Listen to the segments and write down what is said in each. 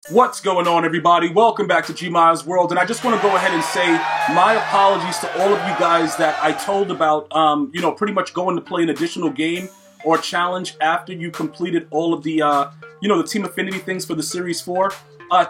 What's going on, everybody? Welcome back to G-Miles World, and I just want to go ahead and say my apologies to all of you guys that I told about, pretty much going to play an additional game or challenge after you completed all of the, the Team Affinity things for the Series 4.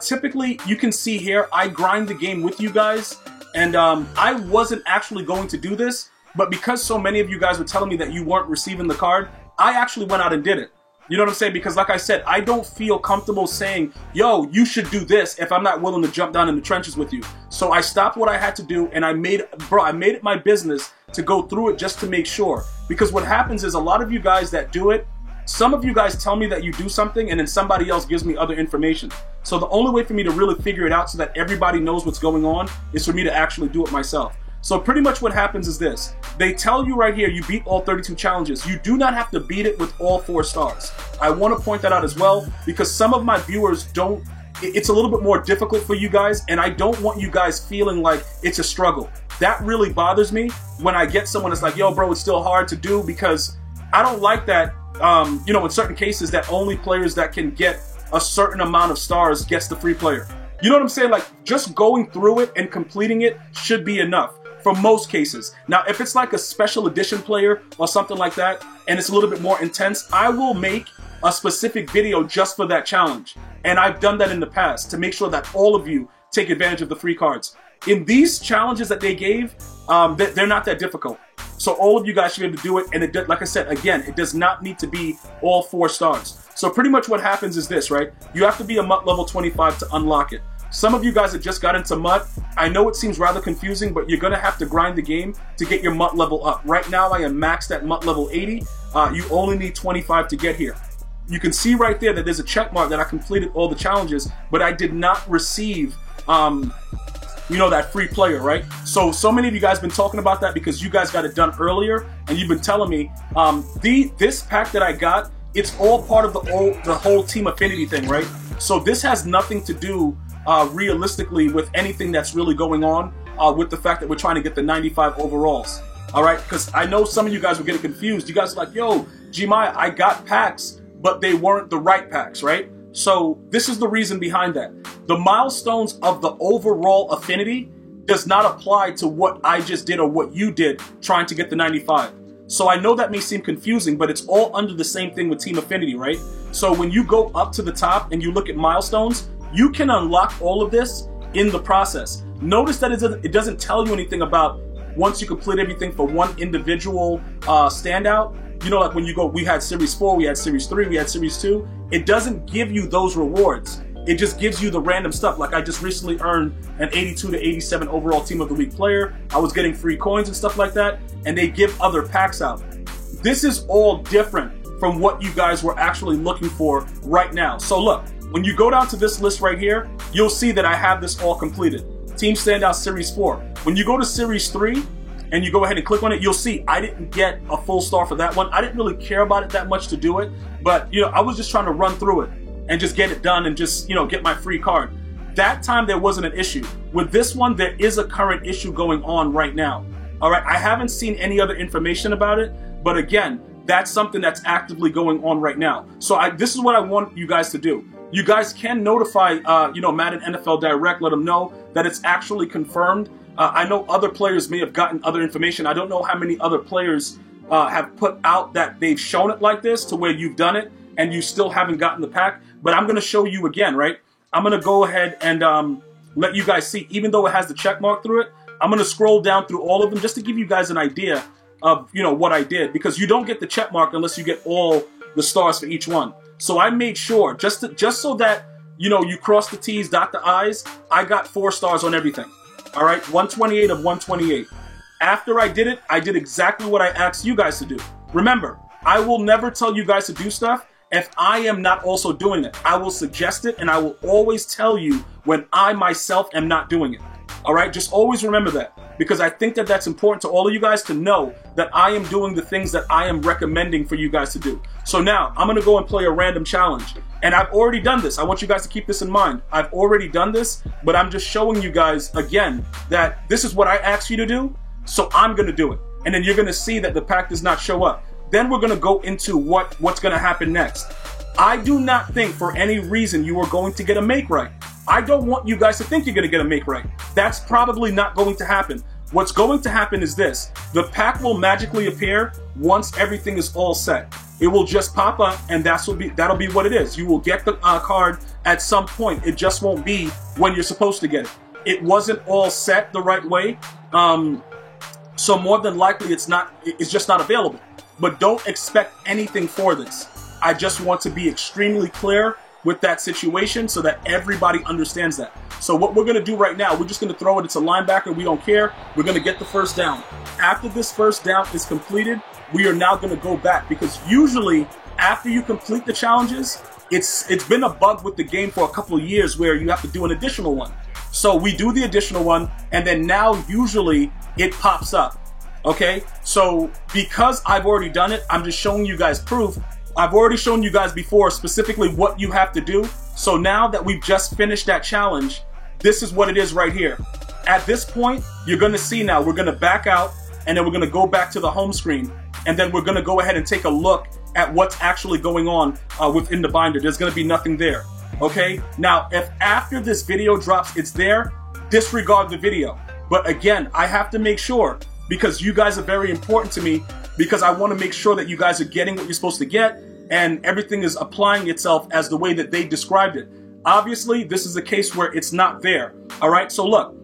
Typically, you can see here, I grind the game with you guys, and I wasn't actually going to do this, but because so many of you guys were telling me that you weren't receiving the card, I actually went out and did it. You know what I'm saying? Because like I said, I don't feel comfortable saying, yo, you should do this if I'm not willing to jump down in the trenches with you. So I stopped what I had to do and I made it my business to go through it just to make sure. Because what happens is a lot of you guys that do it, some of you guys tell me that you do something and then somebody else gives me other information. So the only way for me to really figure it out so that everybody knows what's going on is for me to actually do it myself. So pretty much what happens is this. They tell you right here, you beat all 32 challenges. You do not have to beat it with all 4 stars. I want to point that out as well because some of my viewers don't, it's a little bit more difficult for you guys and I don't want you guys feeling like it's a struggle. That really bothers me when I get someone that's like, yo bro, it's still hard to do because I don't like that, in certain cases that only players that can get a certain amount of stars gets the free player. You know what I'm saying? Like just going through it and completing it should be enough. For most cases. Now, if it's like a special edition player or something like that, and it's a little bit more intense, I will make a specific video just for that challenge. And I've done that in the past to make sure that all of you take advantage of the free cards. In these challenges that they gave, they're not that difficult. So all of you guys should be able to do it. And it, like I said, again, it does not need to be all 4 stars. So pretty much what happens is this, right? You have to be a MUT level 25 to unlock it. Some of you guys that just got into MUT, I know it seems rather confusing, but you're going to have to grind the game to get your MUT level up. Right now, I am maxed at MUT level 80. You only need 25 to get here. You can see right there that there's a check mark that I completed all the challenges, but I did not receive, that free player, right? So many of you guys have been talking about that because you guys got it done earlier, and you've been telling me, this pack that I got, it's all part of the whole Team Affinity thing, right? So this has nothing to do realistically with anything that's really going on with the fact that we're trying to get the 95 overalls. All right, because I know some of you guys were getting confused. You guys are like, yo, G-Maya, I got packs, but they weren't the right packs, right? So this is the reason behind that. The milestones of the overall affinity does not apply to what I just did or what you did trying to get the 95. So I know that may seem confusing, but it's all under the same thing with Team Affinity, right? So when you go up to the top and you look at milestones, you can unlock all of this in the process. Notice that it doesn't tell you anything about once you complete everything for one individual standout. You know, like when you go, we had Series 4, we had Series 3, we had Series 2. It doesn't give you those rewards. It just gives you the random stuff. Like I just recently earned an 82 to 87 overall Team of the Week player. I was getting free coins and stuff like that. And they give other packs out. This is all different from what you guys were actually looking for right now. So look. When you go down to this list right here, you'll see that I have this all completed. Team Standout Series 4. When you go to Series 3 and you go ahead and click on it, you'll see I didn't get a full star for that one. I didn't really care about it that much to do it, but I was just trying to run through it and just get it done and just, get my free card. That time there wasn't an issue. With this one, there is a current issue going on right now. All right, I haven't seen any other information about it, but again, that's something that's actively going on right now. So this is what I want you guys to do. You guys can notify, Madden NFL Direct, let them know that it's actually confirmed. I know other players may have gotten other information. I don't know how many other players have put out that they've shown it like this to where you've done it and you still haven't gotten the pack. But I'm going to show you again, right? I'm going to go ahead and let you guys see, even though it has the check mark through it, I'm going to scroll down through all of them just to give you guys an idea of, what I did. Because you don't get the check mark unless you get all the stars for each one. So I made sure, just so that, you cross the T's, dot the I's, I got 4 stars on everything. All right, 128 of 128. After I did it, I did exactly what I asked you guys to do. Remember, I will never tell you guys to do stuff if I am not also doing it. I will suggest it, and I will always tell you when I myself am not doing it. All right, just always remember that. Because I think that that's important to all of you guys to know that I am doing the things that I am recommending for you guys to do. So now, I'm going to go and play a random challenge. And I've already done this. I want you guys to keep this in mind. I've already done this, but I'm just showing you guys, again, that this is what I asked you to do, so I'm going to do it. And then you're going to see that the pack does not show up. Then we're going to go into what's going to happen next. I do not think for any reason you are going to get a make right. I don't want you guys to think you're going to get a make right. That's probably not going to happen. What's going to happen is this. The pack will magically appear once everything is all set. It will just pop up, and that'll be what it is. You will get the card at some point. It just won't be when you're supposed to get it. It wasn't all set the right way, so more than likely it's just not available. But don't expect anything for this. I just want to be extremely clear with that situation so that everybody understands that. So what we're going to do right now, we're just going to throw it. It's a linebacker. We don't care. We're going to get the first down. After this first down is completed, we are now going to go back, because usually after you complete the challenges, it's been a bug with the game for a couple of years where you have to do an additional one. So we do the additional one, and then now usually it pops up. Okay, so because I've already done it, I'm just showing you guys proof. I've already shown you guys before specifically what you have to do. So now that we've just finished that challenge, this is what it is right here. At this point, you're going to see now, we're going to back out, and then we're going to go back to the home screen, and then we're going to go ahead and take a look at what's actually going on within the binder. There's going to be nothing there. Okay, now if after this video drops it's there, disregard the video. But again, I have to make sure, because you guys are very important to me, because I want to make sure that you guys are getting what you're supposed to get and everything is applying itself as the way that they described it. Obviously, this is a case where it's not there. All right, so look,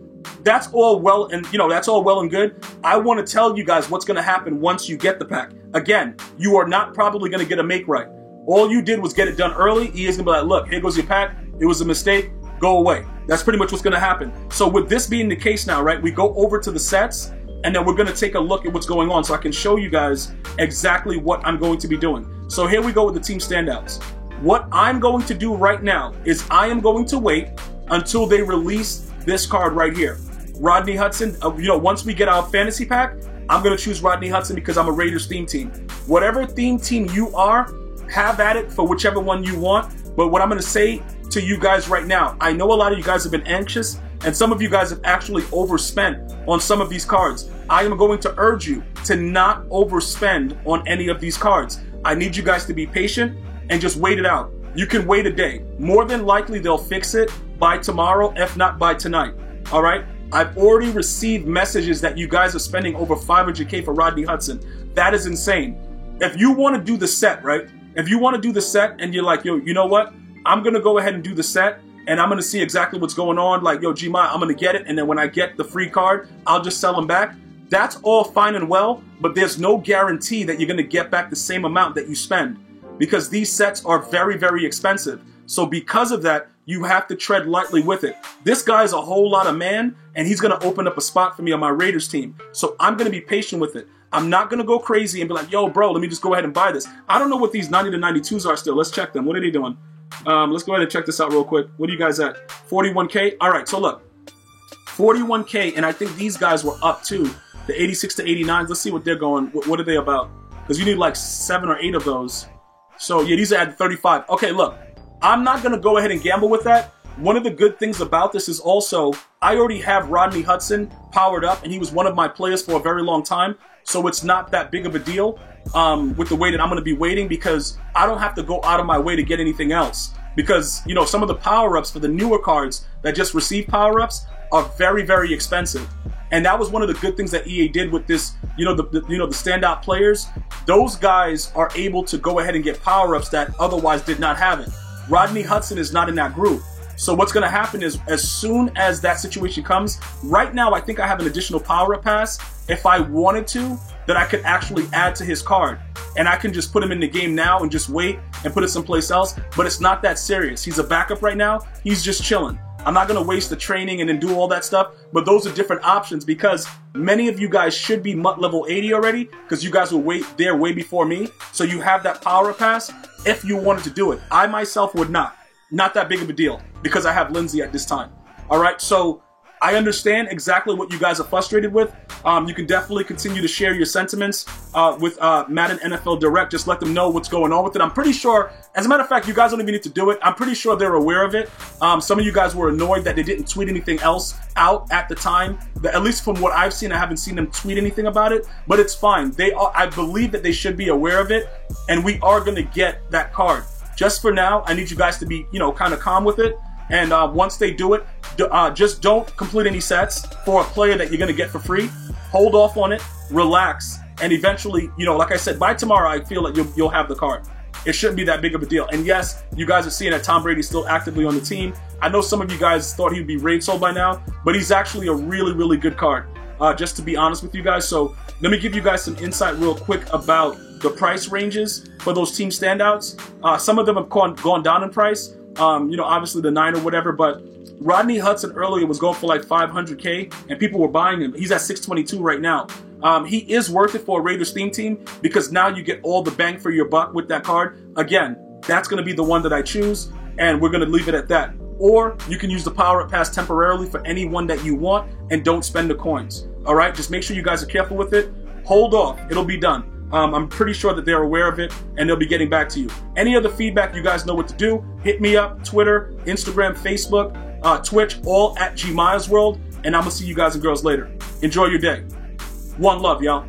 that's all well and that's all well and good. I want to tell you guys what's going to happen once you get the pack. Again, you are not probably going to get a make right. All you did was get it done early. EA's going to be like, look, here goes your pack. It was a mistake. Go away. That's pretty much what's going to happen. So with this being the case now, right, we go over to the sets, and then we're going to take a look at what's going on so I can show you guys exactly what I'm going to be doing. So here we go with the team standouts. What I'm going to do right now is I am going to wait until they release this card right here. Rodney Hudson, once we get our fantasy pack, I'm going to choose Rodney Hudson because I'm a Raiders theme team. Whatever theme team you are, have at it for whichever one you want. But what I'm going to say to you guys right now, I know a lot of you guys have been anxious, and some of you guys have actually overspent on some of these cards. I am going to urge you to not overspend on any of these cards. I need you guys to be patient and just wait it out. You can wait a day. More than likely, they'll fix it by tomorrow, if not by tonight. All right? I've already received messages that you guys are spending over $500K for Rodney Hudson. That is insane. If you want to do the set, right? If you want to do the set and you're like, yo, you know what? I'm going to go ahead and do the set, and I'm going to see exactly what's going on. Like, yo, G-Maya, I'm going to get it, and then when I get the free card, I'll just sell them back. That's all fine and well, but there's no guarantee that you're going to get back the same amount that you spend, because these sets are very, very expensive. So because of that, you have to tread lightly with it. This guy's a whole lot of man, and he's going to open up a spot for me on my Raiders team. So I'm going to be patient with it. I'm not going to go crazy and be like, yo, bro, let me just go ahead and buy this. I don't know what these 90 to 92s are still. Let's check them. What are they doing? Let's go ahead and check this out real quick. What are you guys at? 41K? All right, so look. 41K, and I think these guys were up too. The 86 to 89s. Let's see what they're going. What are they about? Because you need like 7 or 8 of those. So yeah, these are at 35. Okay, look. I'm not going to go ahead and gamble with that. One of the good things about this is also, I already have Rodney Hudson powered up, and he was one of my players for a very long time. So it's not that big of a deal with the way that I'm going to be waiting, because I don't have to go out of my way to get anything else. Because, some of the power-ups for the newer cards that just receive power-ups are very, very expensive. And that was one of the good things that EA did with this, the standout players. Those guys are able to go ahead and get power-ups that otherwise did not have it. Rodney Hudson is not in that group. So what's going to happen is, as soon as that situation comes, right now I think I have an additional power-up pass, if I wanted to, that I could actually add to his card. And I can just put him in the game now and just wait and put it someplace else. But it's not that serious. He's a backup right now. He's just chilling. I'm not going to waste the training and then do all that stuff. But those are different options, because many of you guys should be MUT level 80 already, because you guys were there way before me. So you have that power-up pass if you wanted to do it. I myself would not. Not that big of a deal, because I have Lindsay at this time. All right, so I understand exactly what you guys are frustrated with. You can definitely continue to share your sentiments with Madden NFL Direct. Just let them know what's going on with it. I'm pretty sure, as a matter of fact, you guys don't even need to do it. I'm pretty sure they're aware of it. Some of you guys were annoyed that they didn't tweet anything else out at the time. At least from what I've seen, I haven't seen them tweet anything about it, but it's fine. I believe that they should be aware of it, and we are going to get that card. just for now, I need you guys to be, you know, kind of calm with it. And once they do it, just don't complete any sets for a player that you're going to get for free. Hold off on it, relax, and eventually, you know, like I said, by tomorrow, I feel like you'll have the card. It shouldn't be that big of a deal. And yes, you guys are seeing that Tom Brady's still actively on the team. I know some of you guys thought he'd be raid sold by now, but he's actually a really, really good card, just to be honest with you guys. So let me give you guys some insight real quick about the price ranges for those team standouts. Some of them have gone down in price, you know, obviously the 9 or whatever, but Rodney Hudson earlier was going for like 500K and people were buying him. He's at 622 right now. He is worth it for a Raiders theme team because now you get all the bang for your buck with that card. Again, that's going to be the one that I choose, and we're going to leave it at that. Or you can use the Power Up Pass temporarily for any one that you want and don't spend the coins. All right, just make sure you guys are careful with it. Hold off, it'll be done. I'm pretty sure that they're aware of it and they'll be getting back to you. Any other feedback, you guys know what to do. Hit me up, Twitter, Instagram, Facebook, Twitch, all at GMyers World, and I'm going to see you guys and girls later. Enjoy your day. One love, y'all.